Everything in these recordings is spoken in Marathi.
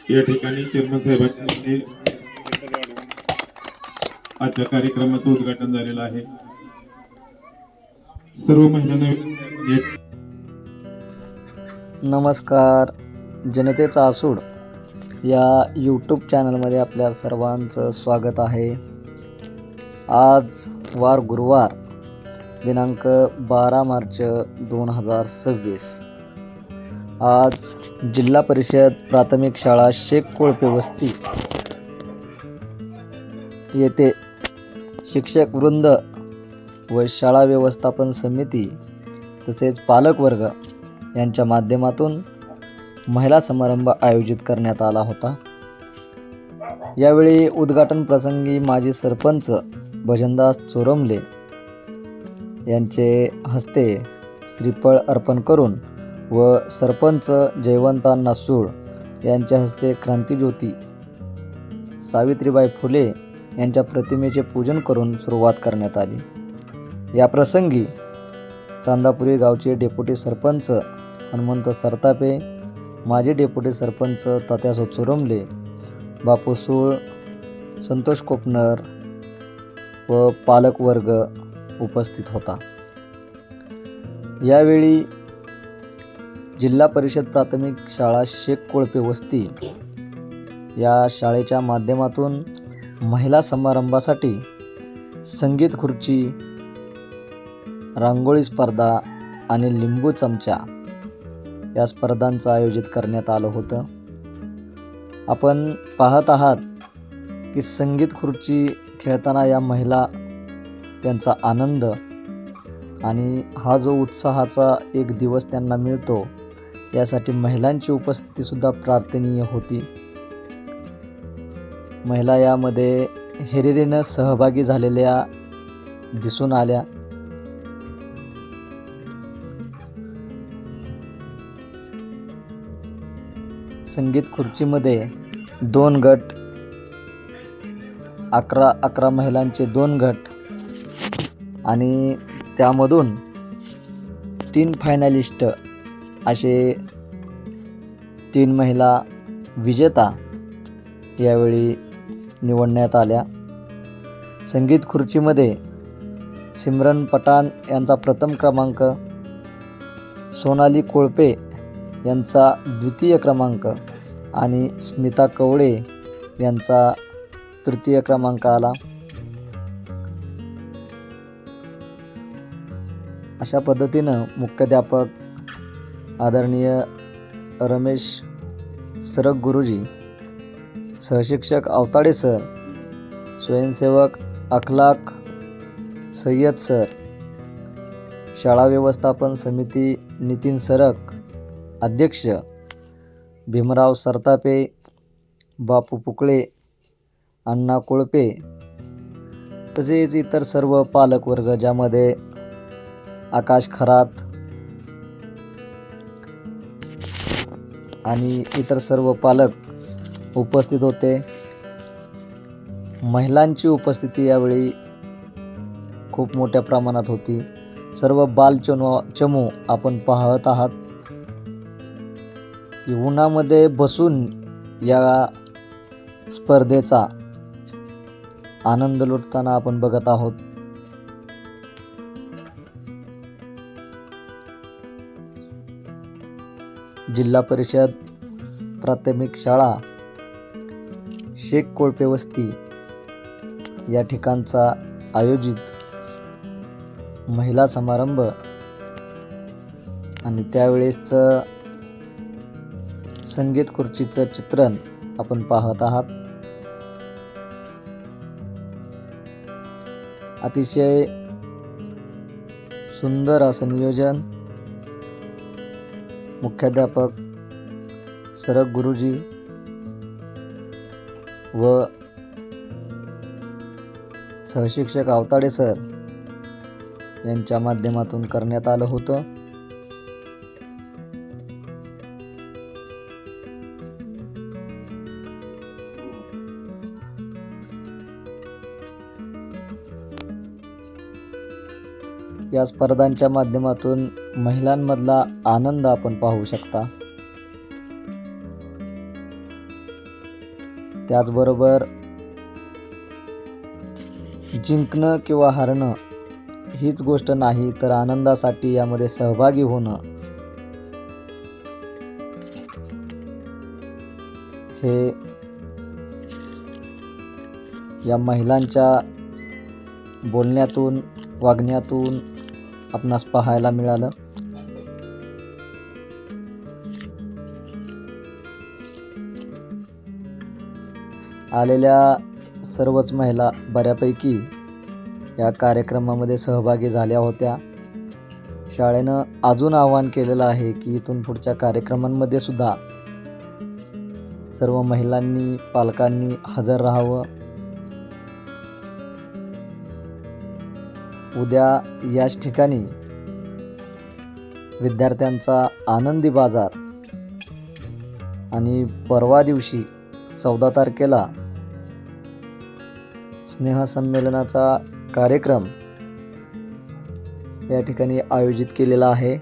या ठिकाणी चेअरमन साहेबांच्या हस्ते आजच्या कार्यक्रमाचं उद्घाटन झालेलं आहे। सर्व महिलांना नमस्कार, जनतेचा आसूड या यूट्यूब चॅनलमध्ये आपल्या सर्वांचं स्वागत आहे। आज वार गुरुवार दिनांक 12 मार्च 2026। आज जिल्हा परिषद प्राथमिक शाळा शेख कोळपे वस्ती येथे शिक्षक वृंद व शाळा व्यवस्थापन समिती तसेच पालक वर्ग यांच्या माध्यमातून महिला समारंभ आयोजित करण्यात आला होता। यावेळी उद्घाटन प्रसंगी माजी सरपंच भजनदास चोरमले यांचे हस्ते श्रीफळ अर्पण करून व सरपंच जयवंता नासूळ यांच्या हस्ते क्रांतिज्योती सावित्रीबाई फुले यांच्या प्रतिमेचे पूजन करून सुरुवात करण्यात आली। या प्रसंगी चांदापुरी गावचे डेप्युटी सरपंच हनुमंत सरतापे, माजी डेप्युटी सरपंच तात्यासो चोरमले, बापू सूळ, संतोष कोपनर व पालक वर्ग उपस्थित होता। यावेळी जिल्हा परिषद प्राथमिक शाळा शेख कोळपे वस्ती या शाळेच्या माध्यमातून महिला समारंभासाठी संगीत खुर्ची, रांगोळी स्पर्धा आणि लिंबू चमचा या स्पर्धांचं आयोजित करण्यात आलं होतं। आपण पाहत आहात की संगीत खुर्ची खेळताना या महिला त्यांचा आनंद आणि हा जो उत्साहाचा एक दिवस त्यांना मिळतो यासाठी महिलांची उपस्थितीसुद्धा प्रार्थनीय होती। महिला यामध्ये हिरिरीनं सहभागी झालेल्या दिसून आल्या। संगीत खुर्चीमध्ये 2 गट, 11 महिलांचे 2 गट आणि त्यामधून 3 फायनलिस्ट असे 3 महिला विजेता यावेळी निवडण्यात आल्या। संगीत खुर्चीमध्ये सिमरन पठाण यांचा प्रथम क्रमांक, सोनाली कोळपे यांचा द्वितीय क्रमांक आणि स्मिता कवडे यांचा तृतीय क्रमांक आला। अशा पद्धतीनं मुख्याध्यापक आदरणीय रमेश सरग गुरुजी, सहशिक्षक अवताडे सर, स्वयंसेवक अखलाक सय्यद सर, शाळा व्यवस्थापन समिती नितीन सरक, अध्यक्ष भीमराव सरतापे, बापू पुकळे, अण्णा कोळपे तसेच इतर सर्व पालक वर्ग ज्यामध्ये आकाश खरात आणि इतर सर्व पालक उपस्थित होते। महिलांची उपस्थिती यावेळी खूप मोठ्या प्रमाणात होती। सर्व बालचमू आपण पाहत आहात की उन्हामध्ये बसून या स्पर्धेचा आनंद लुटताना आपण बघत आहोत। जिल्हा परिषद प्राथमिक शाळा शेख कोळपे वस्ती या ठिकाणचा आयोजित महिला समारंभ आणि त्यावेळेसचं संगीत खुर्चीचं चित्रण आपण पाहत आहात। अतिशय सुंदर असं नियोजन मुख्याध्यापक सरग गुरुजी व सहशिक्षक अवताडे सर यांच्या माध्यमातून करण्यात आलं होतं। या स्पर्धांच्या माध्यमातून महिलांमधला आनंद आपण पाहू शकता। त्याचबरोबर जिंकणं किंवा हारणं हीच गोष्ट नाही, तर आनंदासाठी यामध्ये सहभागी होणं हे या महिलांच्या बोलण्यातून, वागण्यातून आपणास पाहायला मिळालं. आलेल्या सर्वच महिला बऱ्यापैकी या कार्यक्रमामध्ये सहभागी झाल्या होत्या. शाळेनं अजून आवाहन केलेलं आहे की इथून पुढच्या कार्यक्रमांमध्ये सुद्धा सर्व महिलांनी, पालकांनी हजर राहावं. उद्या याच ठिकाणी विद्यार्थ्यांचा आनंदी बाजार आणि परवा दिवशी 14 तारखेला स्नेहसंमेलनाचा कार्यक्रम या ठिकाणी आयोजित केलेला आहे.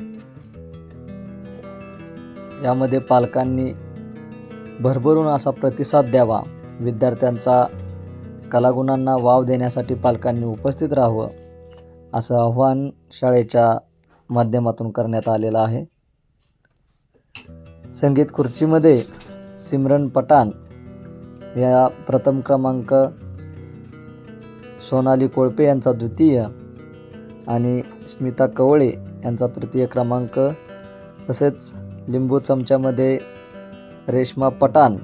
यामध्ये पालकांनी भरभरून असा प्रतिसाद द्यावा. विद्यार्थ्यांचा कलागुणांना वाव देण्यासाठी पालकांनी उपस्थित राहावं, असं आव्हान शाळेच्या माध्यमातून करण्यात आलेलं आहे. संगीत खुर्चीमध्ये सिमरन पठाण या प्रथम क्रमांक, सोनाली कोळपे यांचा द्वितीय आणि स्मिता कवळे यांचा तृतीय क्रमांक, तसेच लिंबू चमच्यामध्ये रेश्मा पठाण,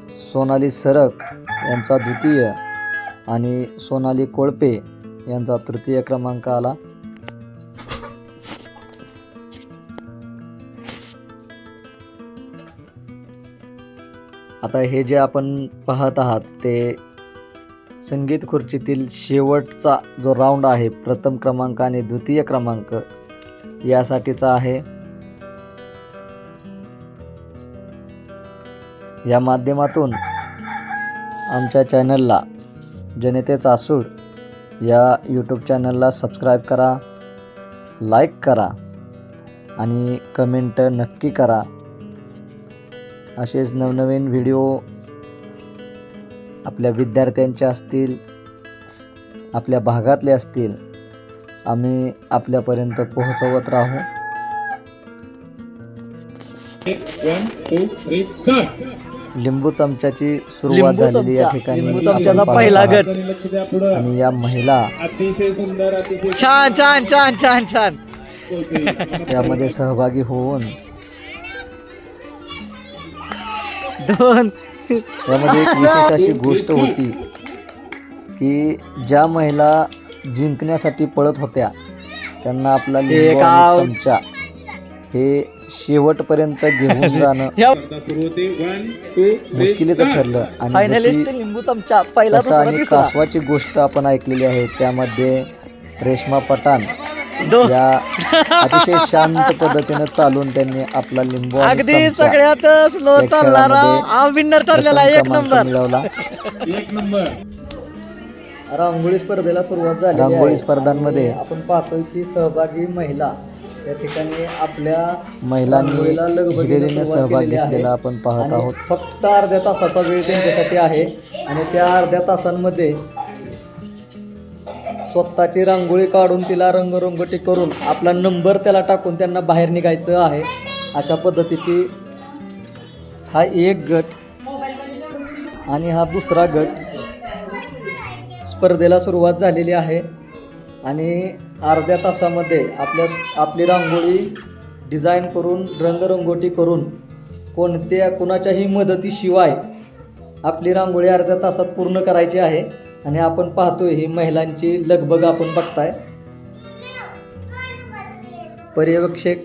सोनाली सरक यांचा द्वितीय आणि सोनाली कोळपे यांचा तृतीय क्रमांक आला. आता हे जे आपण पाहत आहात ते संगीत खुर्चीतील शेवटचा जो राऊंड आहे, प्रथम क्रमांक आणि द्वितीय क्रमांक यासाठीचा आहे. या माध्यमातून आमच्या चॅनलला, जनतेचा आसूड या यूट्यूब चॅनलला सबस्क्राईब करा, लाईक करा आणि कमेंट नक्की करा. असेच नवनवीन व्हिडिओ आपल्या विद्यार्थ्यांचे असतील, आपल्या भागातले असतील, आम्ही आपल्यापर्यंत पोहोचवत राहू. 1 2 3 स्टार्ट. लिंबू चमच्याची सुरुवात झालेली या ठिकाणी. लिंबू चमच्याचा पहिला गट लक्ष द्या पुढं. आणि या महिला अतिशय सुंदर, अतिशय छान छान छान छान छान. यामध्ये सहभागी होऊन दोन यामध्ये एक विशेष अशी गोष्ट होती की ज्या महिला जिंकण्यासाठी पळत होत्या त्यांना आपला लिंबू आणि चमचा हे शेवटपर्यंत घेऊन जाणं सुरू होते. 1 2 3 मुश्किलीचं ठरलं. आणि फायनलिस्ट जशी लिंबू चमचा पहिला, ससा दुसरा, आणि तिसरा. कासवाची गोष्ट आपण ऐकलेली आहे, त्यामध्ये रेश्मा पठाण दोन. या अतिशय शांत पद्धतीने चालून त्यांनी आपला लिंबू आणि अगदी चमचा सगळ्यात स्लो या चालणारा खेळामध्ये हा विनर ठरलेला आहे. 1 प्रथम क्रमांक नंबर. मिळवला. 1 नंबर. रांगोळी स्पर्धेला सुरुवात झाली. रांगोळी स्पर्धांमध्ये आपण पाहतोय की सहभागी महिला या ठिकाणी आपल्या महिलांनी रांगोळीला लगबगीने हिरिरीने सुरुवात सहभाग केलेली आहे. घेतलेला आपण पाहत आणि आहोत. फक्त अर्ध्या तासाचा वेळ त्यांच्यासाठी आहे आणि त्या अर्ध्या तासांमध्ये स्वतःची रांगोळी काढून तिला रंगरंगोटी करून आपला नंबर त्याला टाकून त्यांना बाहेर निघायचं आहे. अशा पद्धतीची हा एक गट आणि हा दुसरा गट स्पर्धेला सुरुवात झालेली आहे. आणि अर्ध्या तासामध्ये आपली रांगोळी डिझाईन करून, रंगरंगोटी करून, कोणाच्याही मदतीशिवाय आपली रांगोळी अर्ध्या तासात पूर्ण करायची आहे. आणि आपण पाहतोय ही महिलांची लगबग आपण बघताय. पर्यवेक्षक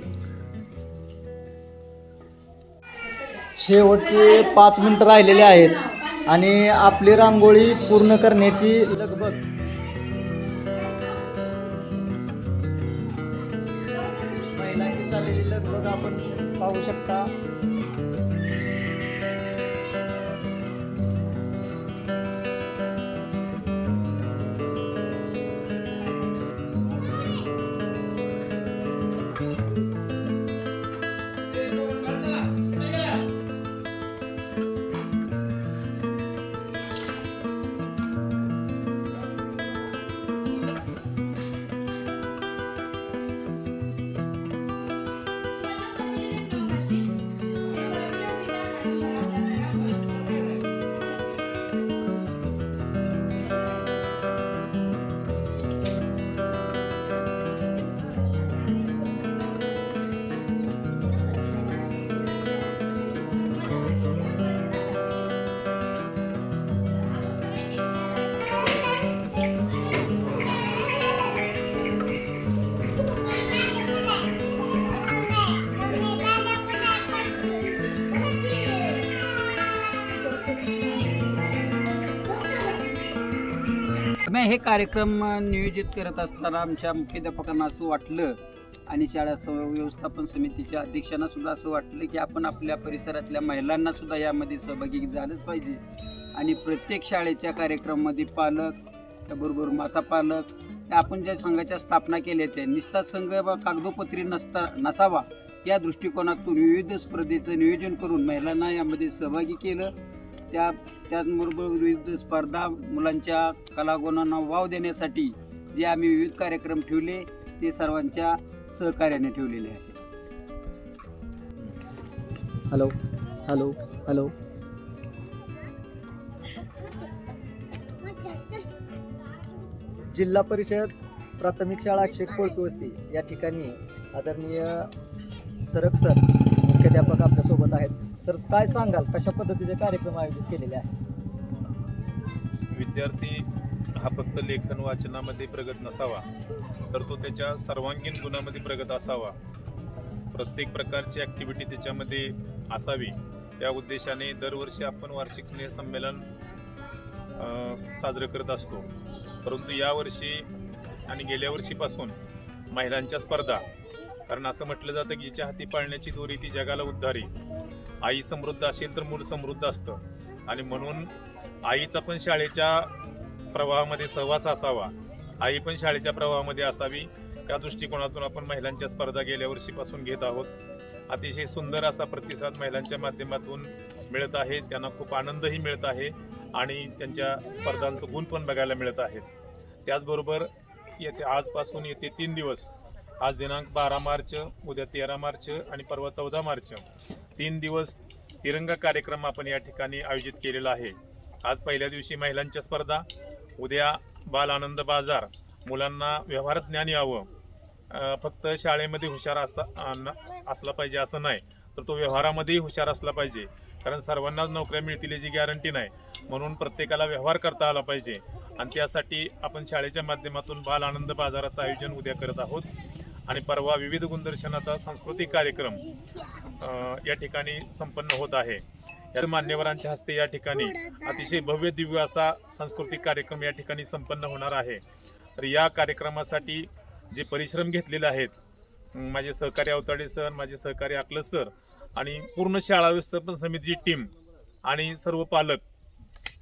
शेवटचे 5 मिनिटं राहिलेले आहेत आणि आपली रांगोळी पूर्ण करण्याची लगबग. महिलांची चाललेली लगबग आपण पाहू शकता. हे कार्यक्रम नियोजित करत असताना आमच्या मुख्याध्यापकांना असं वाटलं आणि शाळा व्यवस्थापन समितीच्या अध्यक्षांना सुद्धा असं वाटलं की आपण आपल्या परिसरातल्या महिलांना सुद्धा यामध्ये सहभागी झालंच पाहिजे आणि प्रत्येक शाळेच्या कार्यक्रमामध्ये पालक त्याबरोबर माता पालक आपण ज्या संघाच्या स्थापना केल्या त्या निस्ता संघ कागदोपत्री नसावा या दृष्टिकोनातून विविध स्पर्धेचं नियोजन करून महिलांना यामध्ये सहभागी केलं. त्याचबरोबर विविध स्पर्धा मुलांच्या कलागुणांना वाव देण्यासाठी जे आम्ही विविध कार्यक्रम ठेवले ते सर्वांच्या सहकार्याने ठेवलेले आहे. Hello hello hello. जिल्हा परिषद प्राथमिक शाळा शेख कोळपेवस्ती या ठिकाणी आदरणीय सरक सर मुख्याध्यापक आपल्यासोबत आहेत. सर काय सांगाल कशा पद्धतीचे कार्यक्रम आयोजित केलेले आहेत? विद्यार्थी हा फक्त लेखन वाचनामध्ये प्रगत नसावा तर तो त्याच्या सर्वांगीण गुणामध्ये प्रगत असावा. प्रत्येक प्रकारची ॲक्टिव्हिटी त्याच्यामध्ये असावी त्या उद्देशाने दरवर्षी आपण वार्षिक स्नेहसंमेलन साजरं करत असतो. परंतु यावर्षी आणि गेल्या वर्षीपासून महिलांच्या स्पर्धा, कारण असं म्हटलं जातं की जिच्या हाती पाळण्याची दोरी ती जगाला उद्धारी. आई समृद्ध असेल तर मूल समृद्ध असतं आणि म्हणून आईचा पण शाळेच्या प्रवाहामध्ये सहवास असावा, आई पण शाळेच्या प्रवाहामध्ये असावी. त्या दृष्टिकोनातून आपण महिलांच्या स्पर्धा गेल्या वर्षीपासून घेत आहोत. अतिशय सुंदर असा प्रतिसाद महिलांच्या माध्यमातून मिळत आहे, त्यांना खूप आनंदही मिळत आहे आणि त्यांच्या स्पर्धांचं गुण पण बघायला मिळत आहेत. त्याचबरोबर आजपासून येते 3 दिवस, आज दिनांक 12 मार्च, उद्या 13 मार्च आणि परवा 14 मार्च 3 दिवस तिरंगा कार्यक्रम आपण या ठिकाणी आयोजित केलेला आहे. आज पहिल्या दिवशी महिलांच्या स्पर्धा, उद्या बाल आनंद बाजार, मुलांना व्यवहार ज्ञान यावं, फक्त शाळेमध्ये हुशार असला पाहिजे असं नाही तर तो व्यवहारामध्येही हुशार असला पाहिजे, कारण सर्वांनाच नोकऱ्या मिळतील याची गॅरंटी नाही. म्हणून प्रत्येकाला व्यवहार करता आला पाहिजे आणि त्यासाठी आपण शाळेच्या माध्यमातून बाल आनंद बाजाराचं आयोजन उद्या करत आहोत आणि परवा विविध गुणदर्शनाचा सांस्कृतिक कार्यक्रम या ठिकाणी संपन्न होत आहे. या मान्यवरांच्या हस्ते या ठिकाणी अतिशय भव्य दिव्य असा सांस्कृतिक कार्यक्रम या ठिकाणी संपन्न होणार आहे. तर या कार्यक्रमासाठी जे परिश्रम घेतलेले आहेत माझे सहकारी अवताडे सर, माझे सहकारी अकलस सर आणि पूर्ण शाळा व्यवस्थापन समितीची टीम आणि सर्व पालक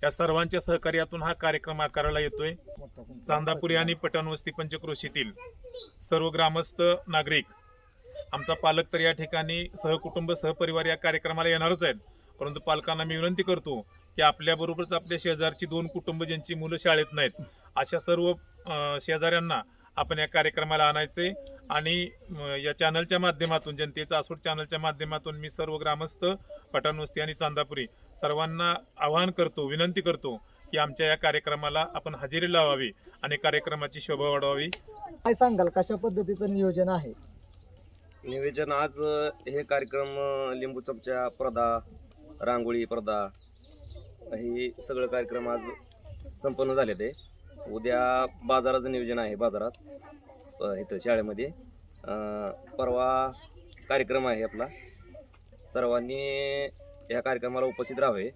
या सर्वांच्या सहकार्यातून हा कार्यक्रम आकाराला येतोय. चांदापुरी आणि पटणवस्ती पंचक्रोशीतील सर्व ग्रामस्थ नागरिक, आमचा पालक तर या ठिकाणी सहकुटुंब सहपरिवार या कार्यक्रमाला येणारच आहेत, परंतु पालकांना मी विनंती करतो की आपल्याबरोबरच आपल्या शेजारची 2 कुटुंब ज्यांची मुलं शाळेत नाहीत अशा सर्व शेजाऱ्यांना आपण या कार्यक्रमाला आणायचे आणि या चॅनलच्या माध्यमातून, जनतेचा आसूड चॅनलच्या माध्यमातून मी सर्व ग्रामस्थ पटणवस्ती आणि चांदापुरी सर्वांना आवाहन करतो, विनंती करतो की आमच्या या कार्यक्रमाला आपण हजेरी लावावी आणि कार्यक्रमाची शोभा वाढवावी. काय सांगाल कशा पद्धतीचं नियोजन आहे? नियोजन आज हे कार्यक्रम लिंबू चमचा स्पर्धा, रांगोळी स्पर्धा हे सगळं कार्यक्रम आज संपन्न झाले. ते उद्या बाजाराचं नियोजन आहे, बाजारात इथं शाळेमध्ये परवा कार्यक्रम आहे आपला. सर्वांनी या कार्यक्रमाला उपस्थित राहावे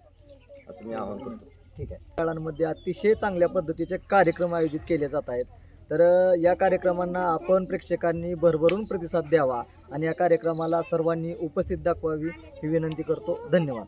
असं मी आवाहन करतो. ठीक आहे. शाळांमध्ये अतिशय चांगल्या पद्धतीचे कार्यक्रम आयोजित केले जात आहेत, तर या कार्यक्रमांना आपण प्रेक्षकांनी भरभरून प्रतिसाद द्यावा आणि या कार्यक्रमाला सर्वांनी उपस्थित दाखवावी ही विनंती करतो. धन्यवाद.